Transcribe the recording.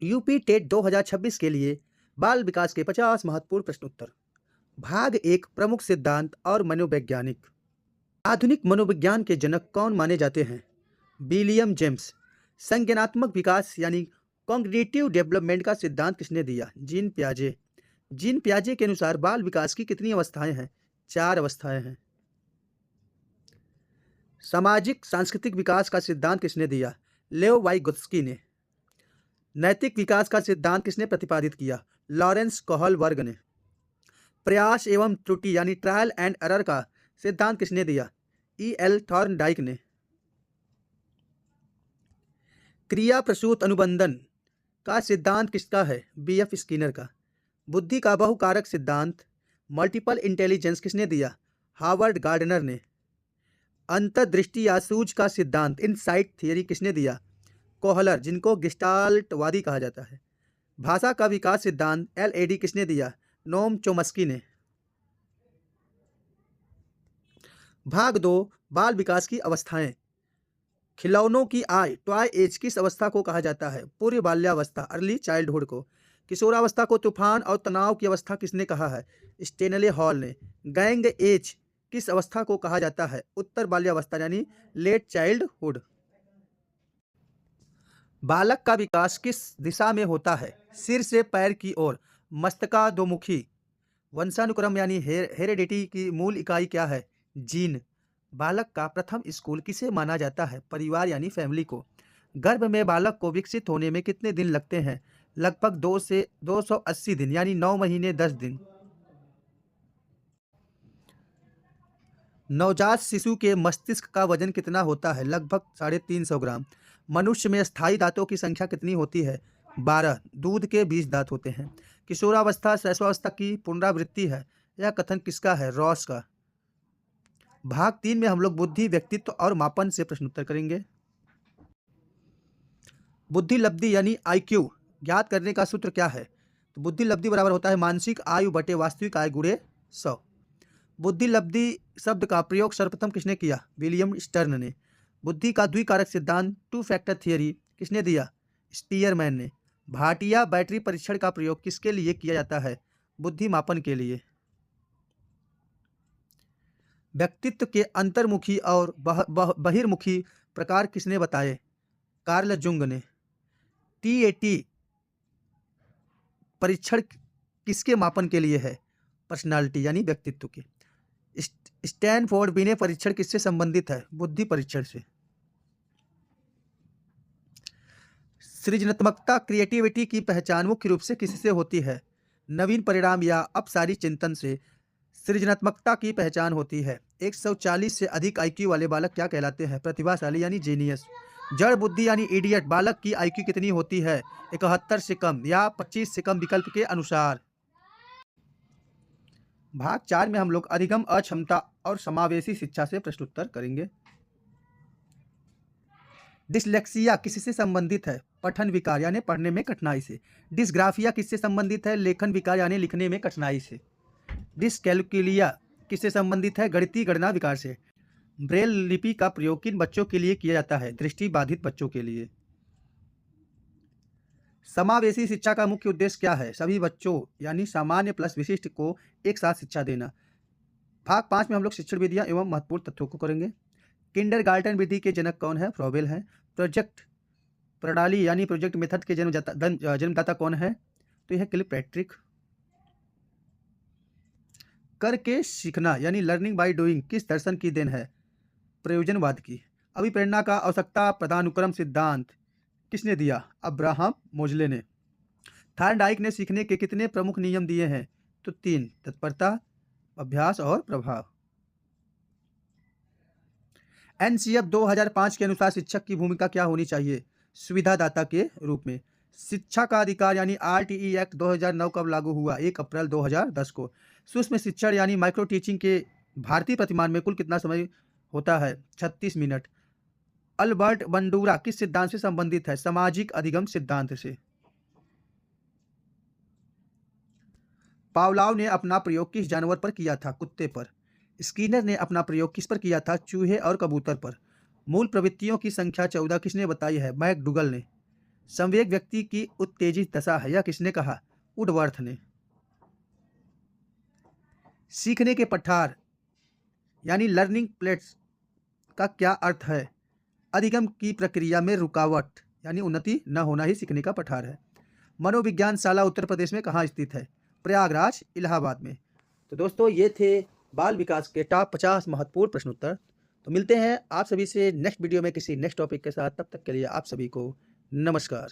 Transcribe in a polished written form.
UP TET 2026 के लिए बाल विकास के 50 महत्वपूर्ण प्रश्नोत्तर। भाग एक, प्रमुख सिद्धांत और मनोवैज्ञानिक। आधुनिक मनोविज्ञान के जनक कौन माने जाते हैं? William James. संज्ञानात्मक विकास यानी कॉग्निटिव डेवलपमेंट का सिद्धांत किसने दिया? जीन पियाजे। जीन पियाजे के अनुसार बाल विकास की कितनी अवस्थाएं हैं? 4 अवस्थाएं हैं। सामाजिक सांस्कृतिक विकास का सिद्धांत किसने दिया? लेओ वाइगोत्स्की ने। नैतिक विकास का सिद्धांत किसने प्रतिपादित किया? लॉरेंस कोहलबर्ग ने। प्रयास एवं त्रुटि यानी ट्रायल एंड एरर का सिद्धांत किसने दिया? E.L. थॉर्नडाइक ने। क्रिया प्रसूत अनुबंधन का सिद्धांत किसका है? B.F. स्किनर का। बुद्धि का बहुकारक सिद्धांत मल्टीपल इंटेलिजेंस किसने दिया? हार्वर्ड गार्डनर ने। अंतर्दृष्टि या सूझ का सिद्धांत इनसाइट थियरी किसने दिया? कोहलर, जिनको गेस्टाल्टवादी कहा जाता है। भाषा का विकास सिद्धांत LAD किसने दिया? नोम चोम्स्की ने। भाग 2, बाल विकास की अवस्थाएं। खिलौनों की आय टॉय एज किस अवस्था को कहा जाता है? पूर्व बाल्यावस्था अर्ली चाइल्डहुड को। किशोरावस्था को तूफान और तनाव की अवस्था किसने कहा है? स्टेनले हॉल ने। गैंग एज किस अवस्था को कहा जाता है? उत्तर बाल्यावस्था यानी लेट चाइल्डहुड। बालक का विकास किस दिशा में होता है? सिर से पैर की ओर। मस्तकाधोमुखी। वंशानुक्रम यानी हेरेडिटी की मूल इकाई क्या है? जीन। बालक का प्रथम स्कूल किसे माना जाता है? परिवार यानी फैमिली को। गर्भ में बालक को विकसित होने में कितने दिन लगते हैं? लगभग 2 से 280 दिन यानी 9 महीने 10 दिन। नवजात शिशु के मस्तिष्क का वजन कितना होता है? लगभग 350 ग्राम। मनुष्य में स्थायी दांतों की संख्या कितनी होती है? 12। दूध के 20 दांत होते हैं। किशोरावस्था शैशवावस्था की पुनरावृत्ति है। यह कथन किसका है? रॉस का। भाग 3 में हम लोग बुद्धि, व्यक्तित्व और मापन से प्रश्न उत्तर करेंगे। बुद्धि लब्धि यानी IQ ज्ञात करने का सूत्र क्या है? तो बुद्धि लब्धि बराबर होता है मानसिक आयु बटे वास्तविक आयु गुणे 100। बुद्धि लब्धि शब्द का प्रयोग सर्वप्रथम किसने किया? विलियम स्टर्न ने। बुद्धि का द्विकारक सिद्धांत 2 फैक्टर थियरी किसने दिया? स्पीयरमैन ने। भाटिया बैटरी परीक्षण का प्रयोग किसके लिए किया जाता है? बुद्धि मापन के लिए। व्यक्तित्व के अंतर्मुखी और बहिर्मुखी प्रकार किसने बताए? कार्ल जुंग ने। TAT परीक्षण किसके मापन के लिए है? पर्सनालिटी यानी व्यक्तित्व के। स्टैनफोर्ड बिने परीक्षण किससे संबंधित है? बुद्धि परीक्षण से। सृजनात्मकता क्रिएटिविटी की पहचान मुख्य रूप से किससे होती है? नवीन परिणाम या अपसारी चिंतन से सृजनात्मकता की पहचान होती है। 140 से अधिक IQ वाले बालक क्या कहलाते हैं? प्रतिभाशाली यानी जीनियस। जड़ बुद्धि यानी इडियट बालक की IQ कितनी होती है? 71 से कम या 25 से कम विकल्प के अनुसार। भाग 4 में हम लोग अधिगम अक्षमता और समावेशी शिक्षा से प्रश्न उत्तर करेंगे। डिसलेक्सिया किससे संबंधित है? पठन विकार यानी पढ़ने में कठिनाई से। डिसग्राफिया किससे संबंधित है? लेखन विकार यानी लिखने में कठिनाई से। डिसकैलकुलिया किससे संबंधित है? गणितीय गणना विकार से। ब्रेल लिपि का प्रयोग किन बच्चों के लिए किया जाता है? दृष्टि बाधित बच्चों के लिए। समावेशी शिक्षा का मुख्य उद्देश्य क्या है? सभी बच्चों यानी सामान्य प्लस विशिष्ट को एक साथ शिक्षा देना। भाग 5 में हम लोग शिक्षण विधियां एवं महत्वपूर्ण तथ्यों को करेंगे। किंडरगार्टन विधि के जनक कौन है? फ्रॉबेल है। प्रोजेक्ट प्रणाली यानी प्रोजेक्ट मेथड के जन्मदाता कौन है? तो यह किलपैट्रिक। करके सीखना यानी लर्निंग बाय डूइंग किस दर्शन की देन है? प्रयोजनवाद की। अभिप्रेरणा का आवश्यकता पदानुक्रम सिद्धांत किसने दिया? अब्राहम मोजले ने। थॉर्नडाइक ने सीखने के कितने प्रमुख नियम दिए हैं? तो 3। तत्परता, अभ्यास और प्रभाव। NCF 2005 के अनुसार शिक्षक की भूमिका क्या होनी चाहिए? सुविधादाता के रूप में। शिक्षा का अधिकार यानी RTE एक्ट 2009 कब लागू हुआ? 1 अप्रैल 2010 को। सूक्ष्म शिक्षण यानी माइक्रो टीचिंग के भारतीय प्रतिमान में कुल कितना समय होता है? 36 मिनट। अल्बर्ट बंडूरा किस सिद्धांत से संबंधित है? सामाजिक अधिगम सिद्धांत से। पावलाव ने अपना प्रयोग किस जानवर पर किया था? कुत्ते पर। स्किनर ने अपना प्रयोग किस पर किया था? चूहे और कबूतर पर। मूल प्रवृत्तियों की संख्या 14 किसने बताई है? मैकडूगल ने। संवेग व्यक्ति की उत्तेजित दशा है, यह किसने कहा? वुडवर्थ ने। सीखने के पठार यानी लर्निंग प्लेट्स का क्या अर्थ है? अधिगम की प्रक्रिया में रुकावट यानी उन्नति न होना ही सीखने का पठार है। मनोविज्ञान शाला उत्तर प्रदेश में कहाँ स्थित है? प्रयागराज, इलाहाबाद में। तो दोस्तों ये थे बाल विकास के टॉप 50 महत्वपूर्ण प्रश्न उत्तर। तो मिलते हैं आप सभी से नेक्स्ट वीडियो में किसी नेक्स्ट टॉपिक के साथ। तब तक के लिए आप सभी को नमस्कार।